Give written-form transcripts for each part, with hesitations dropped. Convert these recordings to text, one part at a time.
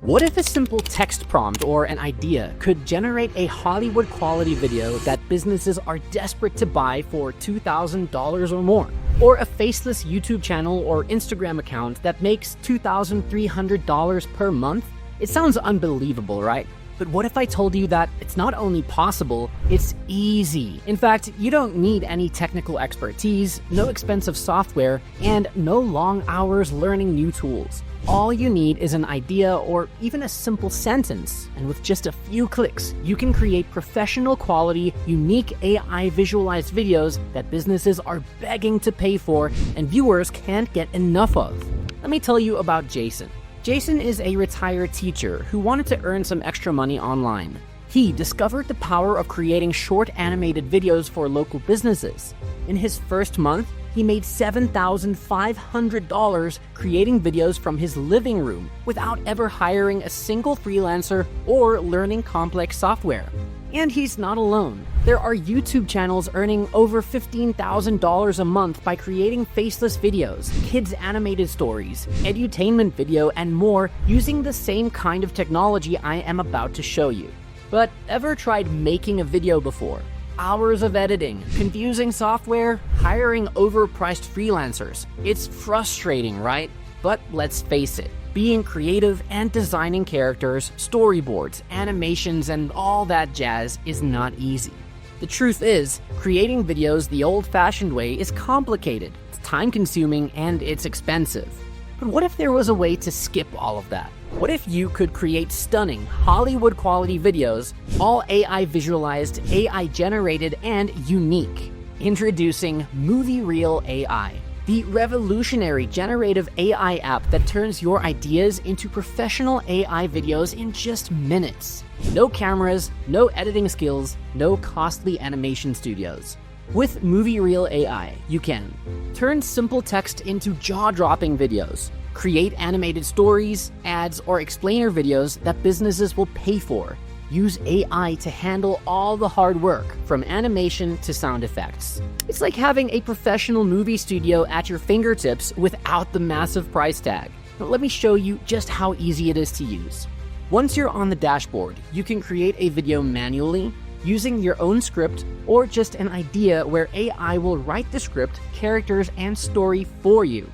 What if a simple text prompt or an idea could generate a Hollywood quality video that businesses are desperate to buy for $2,000 or more? Or a faceless YouTube channel or Instagram account that makes $2,300 per month? It sounds unbelievable, right? But what if I told you that it's not only possible, it's easy? In fact, you don't need any technical expertise, no expensive software, and no long hours learning new tools. All you need is an idea or even a simple sentence, and with just a few clicks, you can create professional quality, unique AI visualized videos that businesses are begging to pay for and viewers can't get enough of. Let me tell you about Jason. Jason is a retired teacher who wanted to earn some extra money online. He discovered the power of creating short animated videos for local businesses. In his first month, he made $7,500 creating videos from his living room without ever hiring a single freelancer or learning complex software. And he's not alone. There are YouTube channels earning over $15,000 a month by creating faceless videos, kids animated stories, edutainment video, and more using the same kind of technology I am about to show you. But ever tried making a video before? Hours of editing, confusing software, hiring overpriced freelancers. It's frustrating, right? But let's face it, being creative and designing characters, storyboards, animations, and all that jazz is not easy. The truth is, creating videos the old-fashioned way is complicated, it's time-consuming, and it's expensive. But what if there was a way to skip all of that? What if you could create stunning, Hollywood-quality videos, all AI visualized, AI generated, and unique? Introducing MovieReelAI, the revolutionary generative AI app that turns your ideas into professional AI videos in just minutes. No cameras, no editing skills, no costly animation studios. With MovieReelAI, you can turn simple text into jaw-dropping videos, create animated stories, ads, or explainer videos that businesses will pay for. Use AI to handle all the hard work, from animation to sound effects. It's like having a professional movie studio at your fingertips without the massive price tag. But let me show you just how easy it is to use. Once you're on the dashboard, you can create a video manually, using your own script, or just an idea where AI will write the script, characters, and story for you.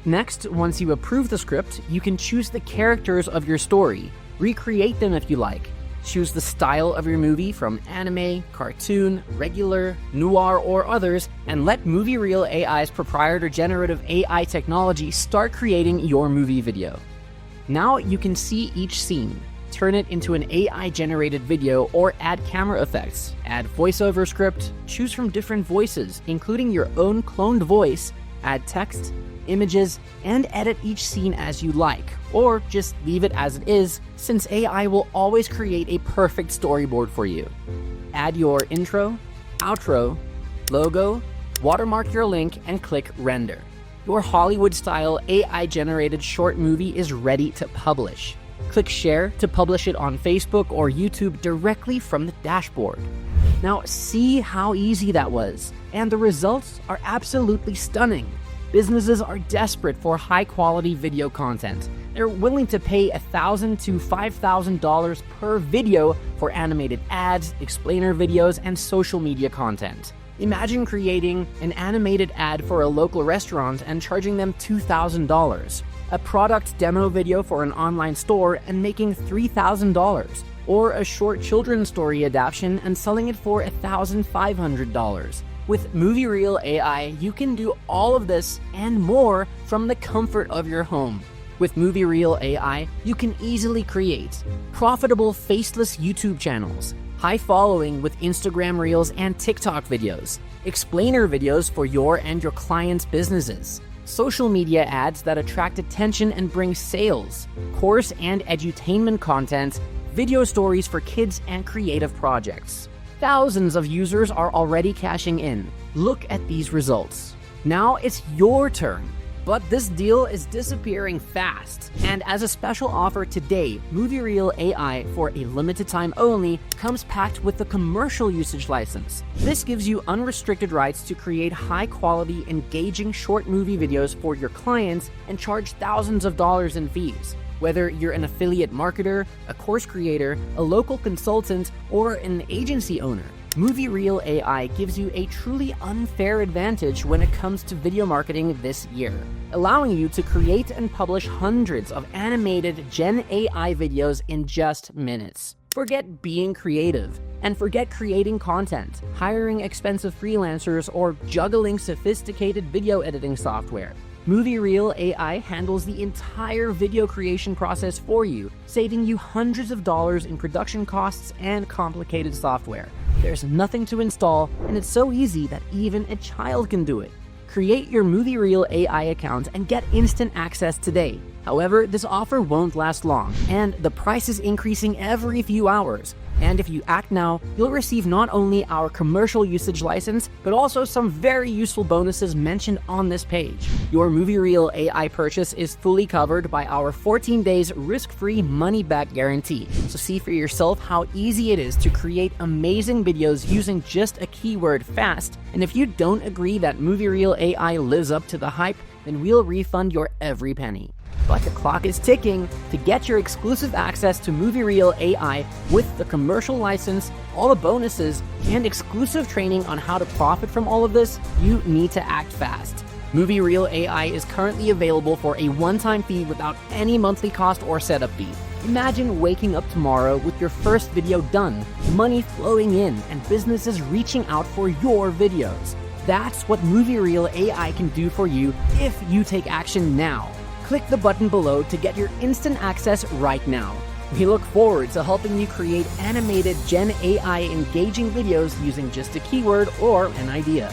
Next, once you approve the script, you can choose the characters of your story, recreate them if you like, choose the style of your movie from anime, cartoon, regular, noir, or others, and let MovieReelAI's proprietary generative AI technology start creating your movie video. Now you can see each scene, turn it into an AI-generated video, or add camera effects, add voiceover script, choose from different voices, including your own cloned voice, add text, images, and edit each scene as you like, or just leave it as it is, since AI will always create a perfect storyboard for you. Add your intro, outro, logo, watermark your link, and click render. Your Hollywood-style AI-generated short movie is ready to publish. Click share to publish it on Facebook or YouTube directly from the dashboard. Now see how easy that was, and the results are absolutely stunning. Businesses are desperate for high-quality video content. They're willing to pay $1,000 to $5,000 per video for animated ads, explainer videos, and social media content. Imagine creating an animated ad for a local restaurant and charging them $2,000, a product demo video for an online store and making $3,000, or a short children's story adaptation and selling it for $1,500. With MovieReelAI, you can do all of this and more from the comfort of your home. With MovieReelAI, you can easily create profitable faceless YouTube channels, high following with Instagram Reels and TikTok videos, explainer videos for your and your clients' businesses, social media ads that attract attention and bring sales, course and edutainment content, video stories for kids and creative projects. Thousands of users are already cashing in. Look at these results. Now it's your turn. But this deal is disappearing fast. And as a special offer today, MovieReelAI, for a limited time only, comes packed with the commercial usage license. This gives you unrestricted rights to create high-quality, engaging short movie videos for your clients and charge thousands of dollars in fees. Whether you're an affiliate marketer, a course creator, a local consultant, or an agency owner, MovieReelAI gives you a truly unfair advantage when it comes to video marketing this year, allowing you to create and publish hundreds of animated Gen AI videos in just minutes. Forget being creative, and forget creating content, hiring expensive freelancers, or juggling sophisticated video editing software. MovieReelAI handles the entire video creation process for you, saving you hundreds of dollars in production costs and complicated software. There's nothing to install, and it's so easy that even a child can do it. Create your MovieReelAI account and get instant access today. However, this offer won't last long, and the price is increasing every few hours. And if you act now, you'll receive not only our commercial usage license, but also some very useful bonuses mentioned on this page. Your MovieReelAI purchase is fully covered by our 14 days risk-free money-back guarantee. So see for yourself how easy it is to create amazing videos using just a keyword fast. And if you don't agree that MovieReelAI lives up to the hype, then we'll refund your every penny. But the clock is ticking. To get your exclusive access to MovieReelAI with the commercial license, all the bonuses, and exclusive training on how to profit from all of this, you need to act fast. MovieReelAI is currently available for a one-time fee without any monthly cost or setup fee. Imagine waking up tomorrow with your first video done, money flowing in, and businesses reaching out for your videos. That's what MovieReelAI can do for you if you take action now. Click the button below to get your instant access right now. We look forward to helping you create animated Gen AI engaging videos using just a keyword or an idea.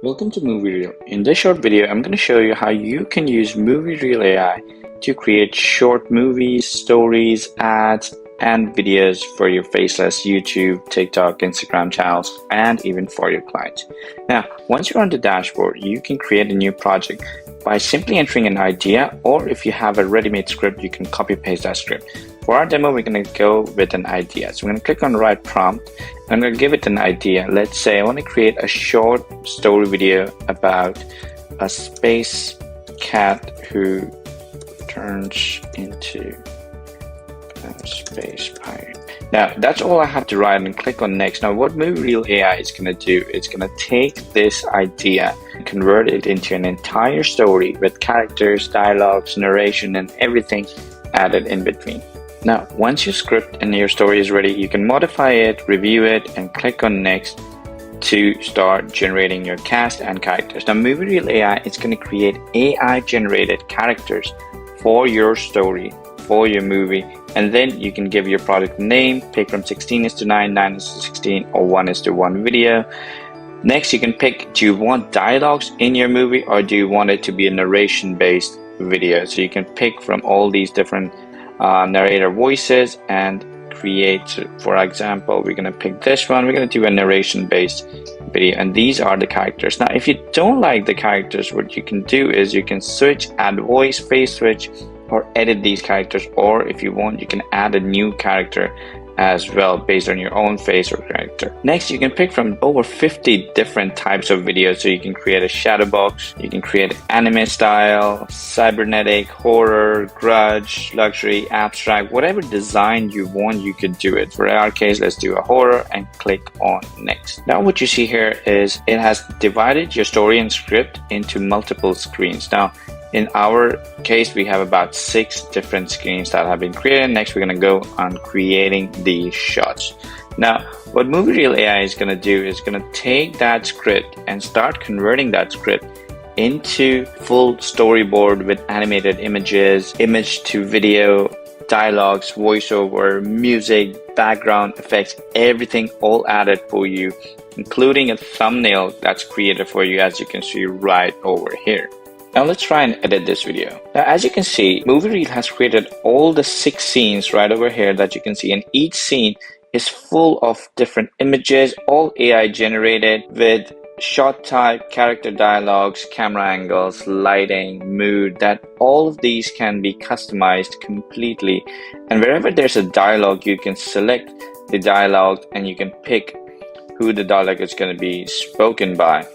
Welcome to MovieReel. In this short video, I'm going to show you how you can use MovieReelAI to create short movies, stories, ads, and videos for your faceless YouTube, TikTok, Instagram channels, and even for your clients. Now, once you're on the dashboard, you can create a new project by simply entering an idea, or if you have a ready-made script, you can copy paste that script. For our demo, we're going to go with an idea. So we're going to click on the right prompt. I'm going to give it an idea. Let's say I want to create a short story video about a space cat who turns into a space pirate. Now, that's all I have to write, and click on next. Now, what MovieReelAI is going to do, it's going to take this idea and convert it into an entire story with characters, dialogues, narration, and everything added in between. Now, once your script and your story is ready, you can modify it, review it, and click on next to start generating your cast and characters. Now, MovieReelAI is going to create AI generated characters for your story, for your movie, and then you can give your product name, pick from 16:9, 9:16, or 1:1 video. Next, you can pick, do you want dialogues in your movie, or do you want it to be a narration based video? So you can pick from all these different narrator voices and create. For example, we're going to pick this one. We're going to do a narration based video, and these are the characters. Now, if you don't like the characters, what you can do is you can switch, add voice, face switch, or edit these characters, or if you want, you can add a new character as well based on your own face or character. Next, you can pick from over 50 different types of videos. So you can create a shadow box, you can create anime style, cybernetic, horror, grudge, luxury, abstract, whatever design you want, you could do it. For our case, let's do a horror and click on next. Now what you see here is it has divided your story and script into multiple screens. Now, in our case, we have about 6 different screens that have been created. Next, we're going to go on creating the shots. Now, what MovieReelAI is going to do is going to take that script and start converting that script into full storyboard with animated images, image to video, dialogues, voiceover, music, background effects, everything all added for you, including a thumbnail that's created for you, as you can see right over here. Now let's try and edit this video. Now, as you can see, MovieReel has created all the 6 scenes right over here that you can see, and each scene is full of different images, all AI generated with shot type, character dialogues, camera angles, lighting, mood, that all of these can be customized completely. And wherever there's a dialogue, you can select the dialogue and you can pick who the dialogue is going to be spoken by.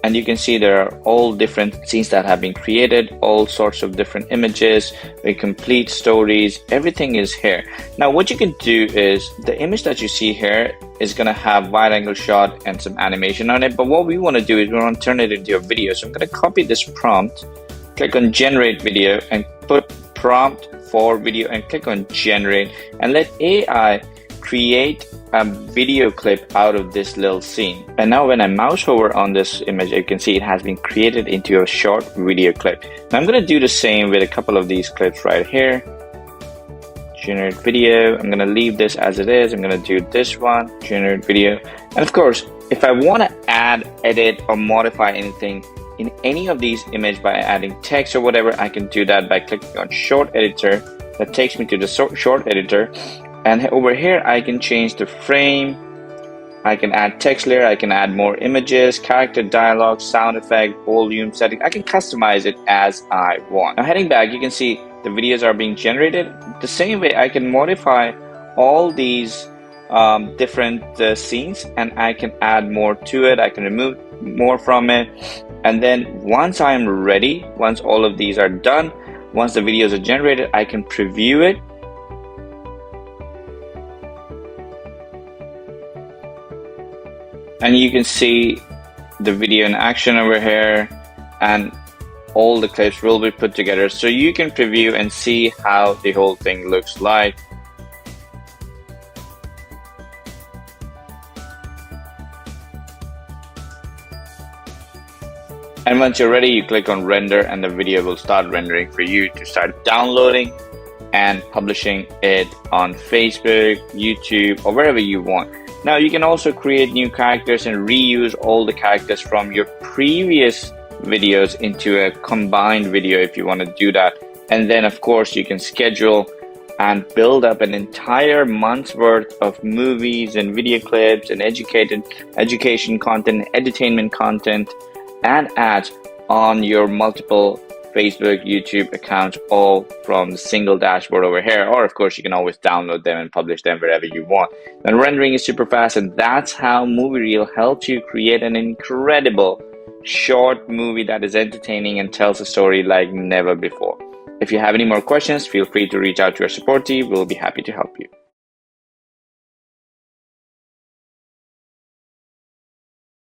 And you can see there are all different scenes that have been created, all sorts of different images, with complete stories, everything is here. Now what you can do is, the image that you see here is going to have wide angle shot and some animation on it, but what we want to do is we want to turn it into a video. So I'm going to copy this prompt, click on generate video and put prompt for video and click on generate, and let AI create a video clip out of this little scene. And now when I mouse over on this image, you can see it has been created into a short video clip. Now I'm going to do the same with a couple of these clips right here. Generate video. I'm going to leave this as it is. I'm going to do this one, generate video. And of course, if I want to add, edit, or modify anything in any of these images by adding text or whatever, I can do that by clicking on short editor. That takes me to the short editor. And over here, I can change the frame, I can add text layer, I can add more images, character dialogue, sound effect, volume setting. I can customize it as I want. Now heading back, you can see the videos are being generated. The same way, I can modify all these different scenes, and I can add more to it. I can remove more from it. And then once I'm ready, once all of these are done, once the videos are generated, I can preview it. And you can see the video in action over here, and all the clips will be put together so you can preview and see how the whole thing looks like. And once you're ready, you click on render and the video will start rendering for you to start downloading and publishing it on Facebook, YouTube, or wherever you want. Now you can also create new characters and reuse all the characters from your previous videos into a combined video if you want to do that. And then of course you can schedule and build up an entire month's worth of movies and video clips and education content, entertainment content, and ads on your multiple Facebook, YouTube accounts, all from the single dashboard over here. Or of course, you can always download them and publish them wherever you want. And rendering is super fast, and that's how MovieReel helps you create an incredible short movie that is entertaining and tells a story like never before. If you have any more questions, feel free to reach out to our support team. We'll be happy to help you.